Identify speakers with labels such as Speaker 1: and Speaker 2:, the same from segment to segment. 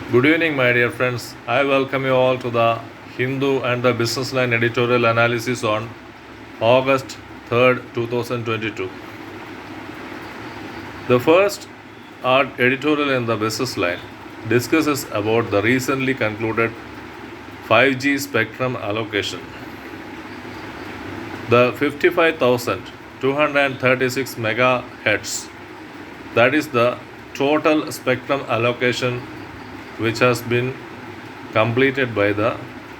Speaker 1: Good evening, my dear friends. I welcome you all to the Hindu and the Businessline editorial analysis on August 3rd, 2022. The first art editorial in the Businessline discusses about the recently concluded 5G spectrum allocation. The 55,236 megahertz, that is the total spectrum allocation which has been completed by the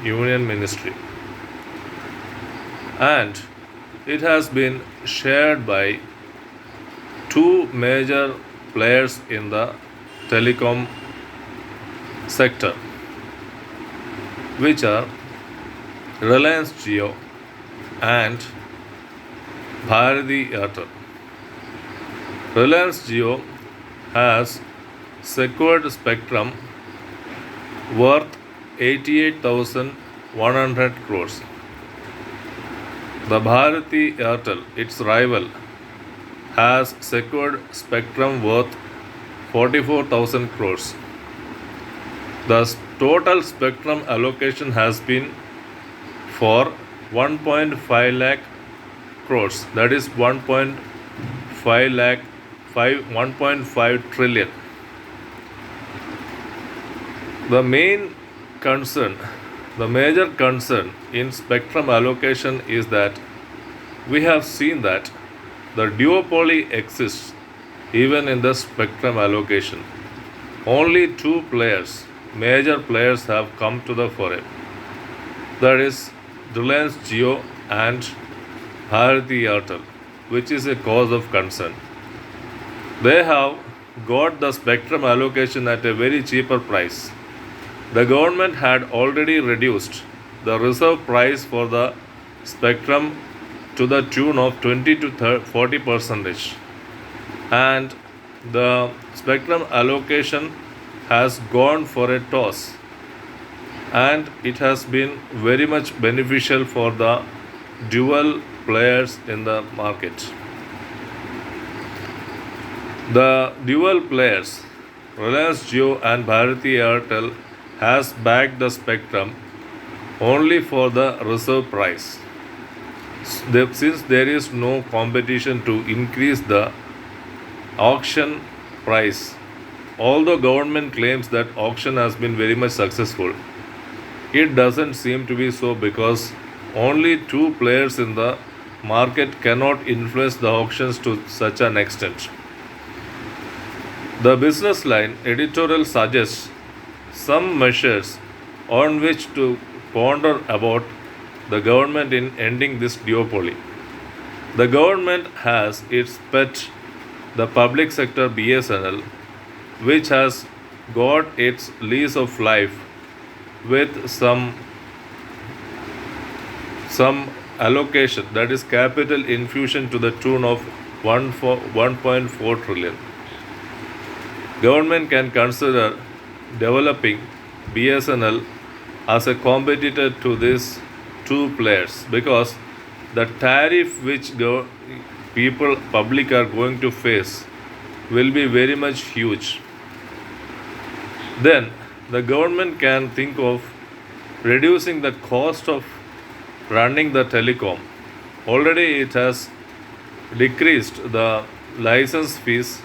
Speaker 1: Union Ministry, and it has been shared by two major players in the telecom sector, which are Reliance Jio and Bharati Airtel. Reliance Jio has secured spectrum worth 88,100 crores. The Bharati Airtel, its rival, has secured spectrum worth 44,000 crores. The total spectrum allocation has been for 1.5 lakh crores, that is 1.5 trillion. The major concern in spectrum allocation is that we have seen that the duopoly exists even in the spectrum allocation. Only two players, major players, have come to the fore. That is Reliance Jio and Bharati Airtel, which is a cause of concern. They have got the spectrum allocation at a very cheaper price. The government had already reduced the reserve price for the spectrum to the tune of 20 to 40%, and the spectrum allocation has gone for a toss, and it has been very much beneficial for the dual players in the market. The dual players, Reliance Jio and Bharati Airtel, has backed the spectrum only for the reserve price. Since there is no competition to increase the auction price, although government claims that auction has been very much successful, it doesn't seem to be so, because only two players in the market cannot influence the auctions to such an extent. The Businessline editorial suggests some measures on which to ponder about the government in ending this duopoly. The government has its pet, the public sector BSNL, which has got its lease of life with some allocation, that is capital infusion to the tune of 1.4 trillion. Government can consider developing BSNL as a competitor to these two players, because the tariff which public are going to face will be very much huge. Then the government can think of reducing the cost of running the telecom. Already it has decreased the license fees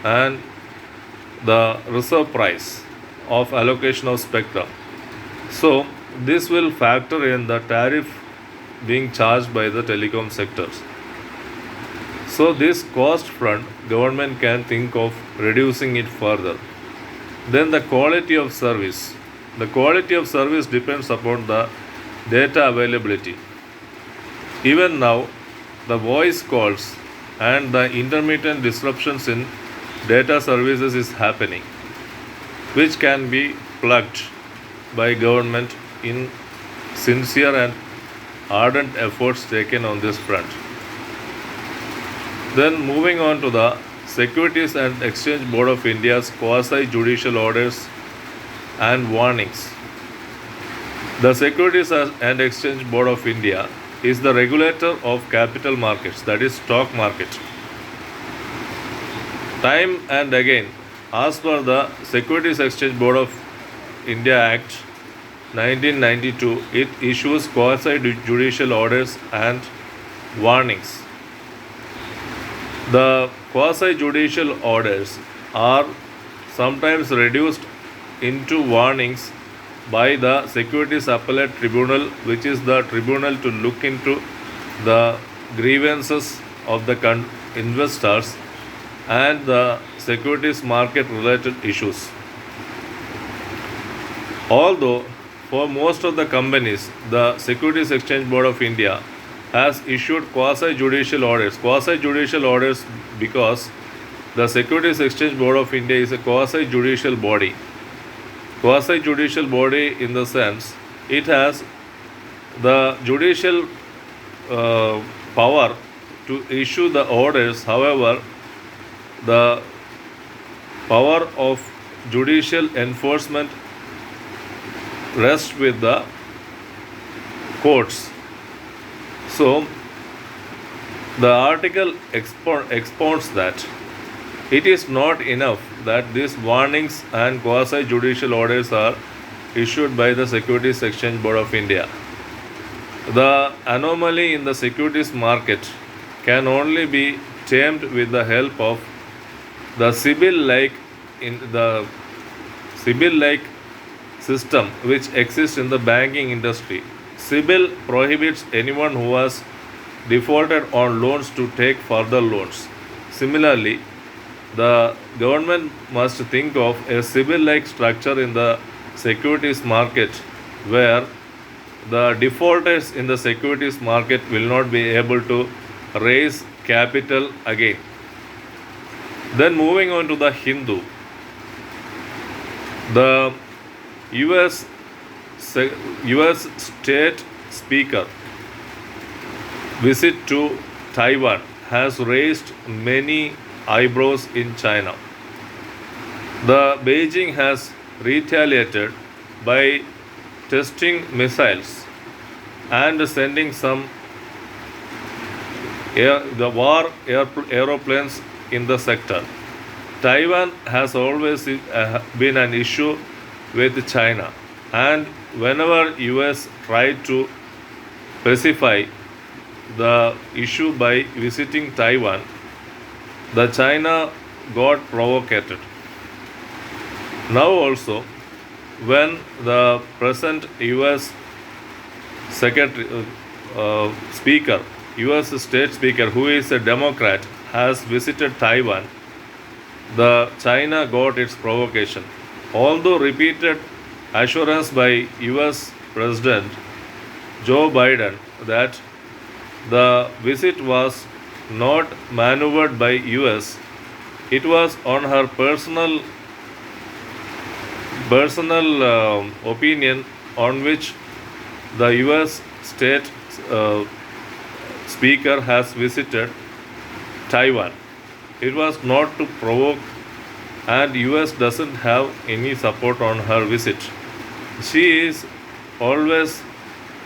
Speaker 1: and the reserve price of allocation of spectrum. So this will factor in the tariff being charged by the telecom sectors. So this cost front, government can think of reducing it further. Then the quality of service. The quality of service depends upon the data availability. Even now, the voice calls and the intermittent disruptions in data services is happening, which can be plugged by government in sincere and ardent efforts taken on this front. Then moving on to the Securities and Exchange Board of India's quasi-judicial orders and warnings. The Securities and Exchange Board of India is the regulator of capital markets, that is stock market. Time and again, as per the Securities Exchange Board of India Act 1992, it issues quasi-judicial orders and warnings. The quasi-judicial orders are sometimes reduced into warnings by the Securities Appellate Tribunal, which is the tribunal to look into the grievances of the investors and the securities market related issues. Although for most of the companies, the Securities Exchange Board of India has issued quasi-judicial orders. Quasi-judicial orders because the Securities Exchange Board of India is a quasi-judicial body. Quasi-judicial body in the sense it has the judicial power to issue the orders. However, the power of judicial enforcement rests with the courts. So, the article expounds that it is not enough that these warnings and quasi-judicial orders are issued by the Securities Exchange Board of India. The anomaly in the securities market can only be tamed with the help of the Sibyl-like system which exists in the banking industry. Sibyl prohibits anyone who has defaulted on loans to take further loans. Similarly, the government must think of a Sibyl-like structure in the securities market where the defaulters in the securities market will not be able to raise capital again. Then moving on to the Hindu. The US state speaker visit to Taiwan has raised many eyebrows in China. The Beijing has retaliated by testing missiles and sending some aeroplanes in the sector. Taiwan has always been an issue with China, and whenever US tried to pacify the issue by visiting Taiwan, the China got provoked. Now also, when the present US speaker, US state speaker, who is a Democrat, has visited Taiwan, the China got its provocation. Although repeated assurance by US President Joe Biden that the visit was not maneuvered by US, it was on her personal opinion on which the US state speaker has visited Taiwan. It was not to provoke, and US doesn't have any support on her visit. She is always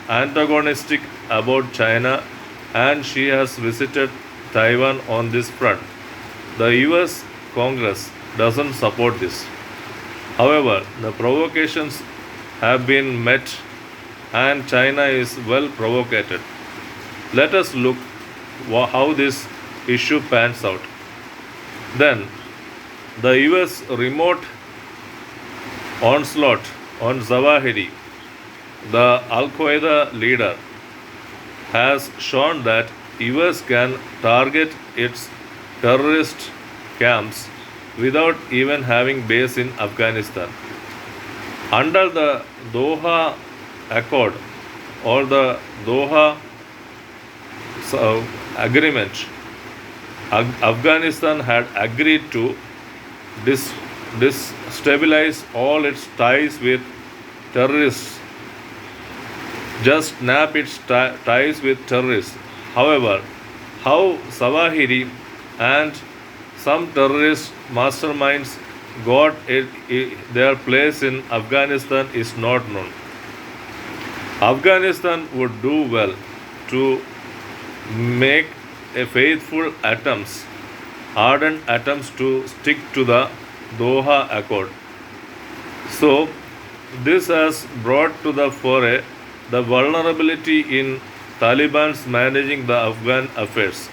Speaker 1: antagonistic about China, and she has visited Taiwan on this front. The US Congress doesn't support this. However, the provocations have been met and China is well provoked. Let us look how this issue pans out. Then, the US remote onslaught on Zawahiri, the Al-Qaeda leader, has shown that US can target its terrorist camps without even having base in Afghanistan. Under the Doha Accord or the Doha agreement, Afghanistan had agreed to destabilize all its ties with terrorists, just snap its ties with terrorists. However, how Zawahiri and some terrorist masterminds got their place in Afghanistan is not known. Afghanistan would do well to make a faithful ardent attempts to stick to the Doha Accord. So, This has brought to the fore the vulnerability in Taliban's managing the Afghan affairs.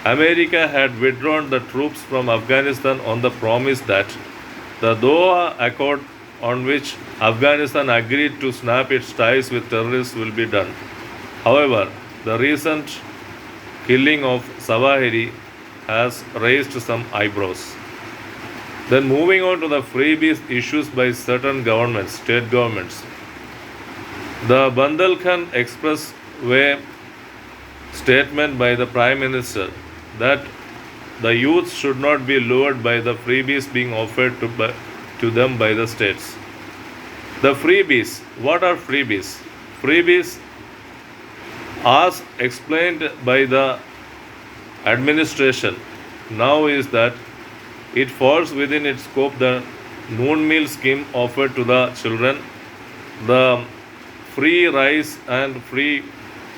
Speaker 1: America had withdrawn the troops from Afghanistan on the promise that the Doha Accord, on which Afghanistan agreed to snap its ties with terrorists, will be done. However, the recent killing of Zawahiri has raised some eyebrows. Then moving on to the freebies issues by certain governments, state governments. The Bundelkhand Expressway statement by the Prime Minister that the youth should not be lured by the freebies being offered to them by the states. The freebies, what are freebies? Freebies, as explained by the administration, now is that it falls within its scope the noon meal scheme offered to the children, the free rice and free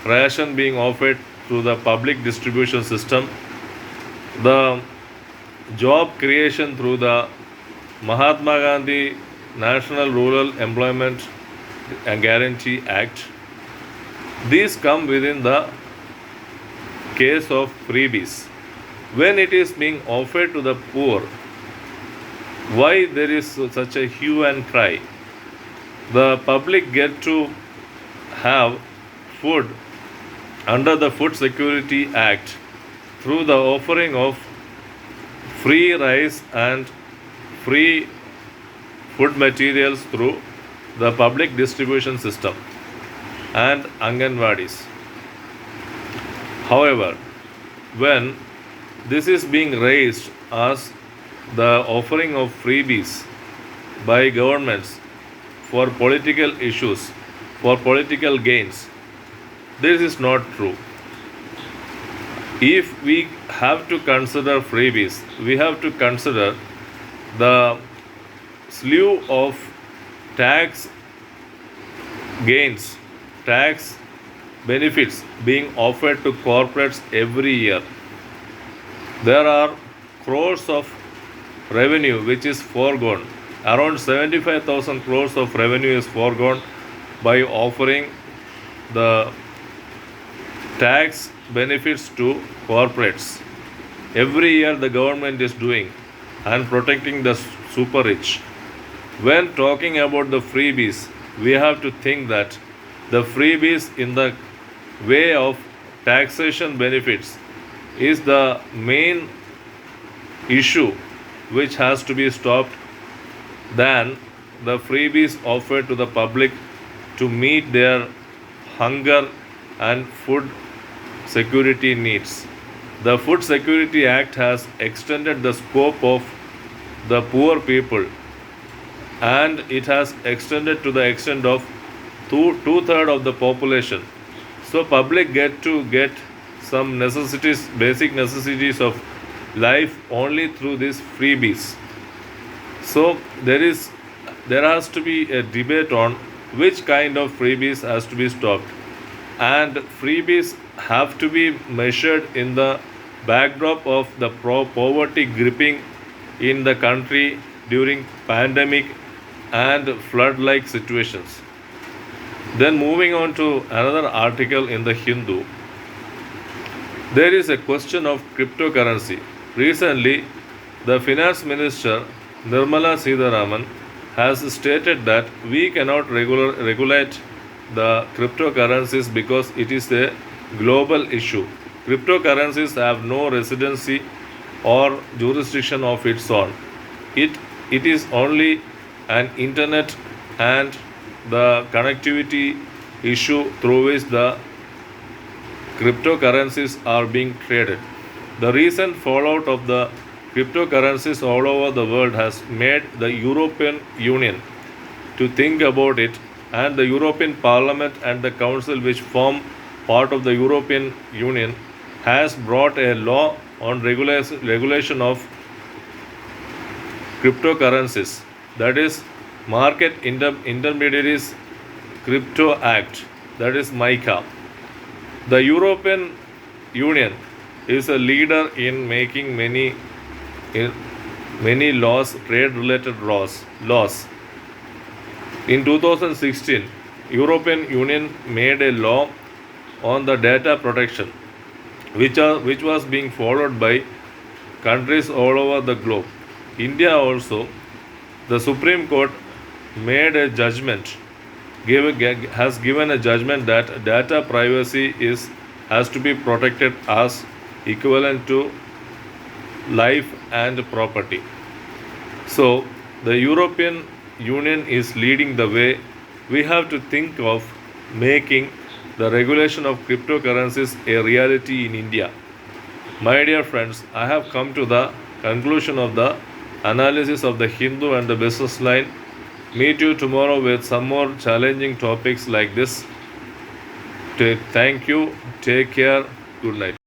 Speaker 1: ration being offered through the public distribution system, the job creation through the Mahatma Gandhi National Rural Employment Guarantee Act. These come within the case of freebies. When it is being offered to the poor, why there is such a hue and cry? The public get to have food under the Food Security Act through the offering of free rice and free food materials through the public distribution system and Anganwadis. However, when this is being raised as the offering of freebies by governments for political issues, for political gains, this is not true. If we have to consider freebies, we have to consider the slew of tax gains, tax benefits being offered to corporates every year. There are crores of revenue which is foregone. Around 75,000 crores of revenue is foregone by offering the tax benefits to corporates. Every year the government is doing and protecting the super rich. When talking about the freebies, we have to think that the freebies in the way of taxation benefits is the main issue which has to be stopped than the freebies offered to the public to meet their hunger and food security needs. The Food Security Act has extended the scope of the poor people, and it has extended to the extent of two-thirds of the population. So public get to get some necessities, basic necessities of life only through these freebies. So there has to be a debate on which kind of freebies has to be stopped, and freebies have to be measured in the backdrop of the poverty gripping in the country during pandemic and flood like situations. Then moving on to another article in the Hindu, there is a question of cryptocurrency. Recently, the finance minister Nirmala Sitharaman has stated that we cannot regulate the cryptocurrencies because it is a global issue. Cryptocurrencies have no residency or jurisdiction of its own. It is only an internet and the connectivity issue through which the cryptocurrencies are being traded. The recent fallout of the cryptocurrencies all over the world has made the European Union to think about it, and the European Parliament and the Council, which form part of the European Union, has brought a law on regulation of cryptocurrencies, that is Market Intermediaries Crypto Act, that is MICA. The European Union is a leader in making many laws, trade related laws. In 2016, European Union made a law on the data protection, which was being followed by countries all over the globe. India also, the Supreme Court made a judgment, has given a judgment that data privacy has to be protected as equivalent to life and property. So, the European Union is leading the way. We have to think of making the regulation of cryptocurrencies a reality in India. My dear friends, I have come to the conclusion of the analysis of the Hindu and the business line. Meet you tomorrow with some more challenging topics like this. Thank you. Take care. Good night.